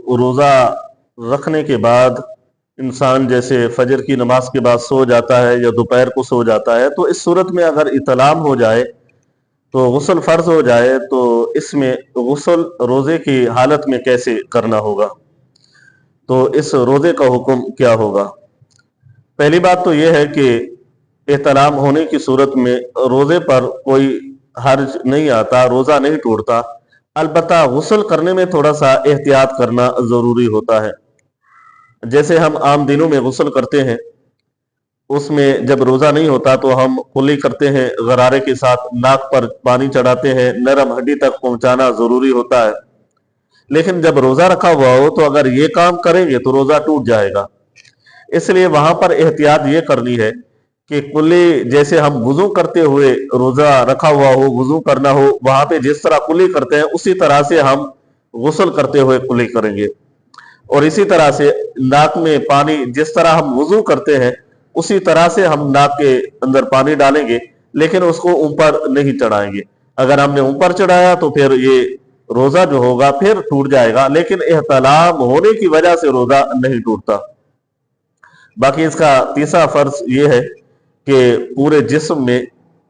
روزہ رکھنے کے بعد انسان جیسے فجر کی نماز کے بعد سو جاتا ہے یا دوپہر کو سو جاتا ہے، تو اس صورت میں اگر احتلام ہو جائے تو غسل فرض ہو جائے، تو اس میں غسل روزے کی حالت میں کیسے کرنا ہوگا؟ تو اس روزے کا حکم کیا ہوگا؟ پہلی بات تو یہ ہے کہ احتلام ہونے کی صورت میں روزے پر کوئی حرج نہیں آتا، روزہ نہیں ٹوٹتا، البتہ غسل کرنے میں تھوڑا سا احتیاط کرنا ضروری ہوتا ہے۔ جیسے ہم عام دنوں میں غسل کرتے ہیں، اس میں جب روزہ نہیں ہوتا تو ہم کلی کرتے ہیں، غرارے کے ساتھ ناک پر پانی چڑھاتے ہیں، نرم ہڈی تک پہنچانا ضروری ہوتا ہے۔ لیکن جب روزہ رکھا ہوا ہو تو اگر یہ کام کریں گے تو روزہ ٹوٹ جائے گا۔ اس لیے وہاں پر احتیاط یہ کرنی ہے کہ کلی جیسے ہم وضو کرتے ہوئے روزہ رکھا ہوا ہو، وضو کرنا ہو، وہاں پہ جس طرح کلی کرتے ہیں اسی طرح سے ہم غسل کرتے ہوئے کلی کریں گے، اور اسی طرح سے ناک میں پانی جس طرح ہم وضو کرتے ہیں اسی طرح سے ہم ناک کے اندر پانی ڈالیں گے، لیکن اس کو اوپر نہیں چڑھائیں گے۔ اگر ہم نے اوپر چڑھایا تو پھر یہ روزہ جو ہوگا پھر ٹوٹ جائے گا، لیکن احتلام ہونے کی وجہ سے روزہ نہیں ٹوٹتا۔ باقی اس کا تیسرا فرض یہ ہے کہ پورے جسم میں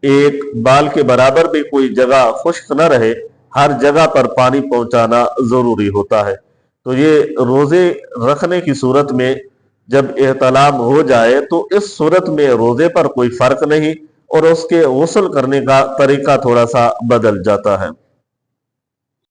ایک بال کے برابر بھی کوئی جگہ خشک نہ رہے، ہر جگہ پر پانی پہنچانا ضروری ہوتا ہے۔ تو یہ روزے رکھنے کی صورت میں جب احتلام ہو جائے تو اس صورت میں روزے پر کوئی فرق نہیں، اور اس کے غسل کرنے کا طریقہ تھوڑا سا بدل جاتا ہے۔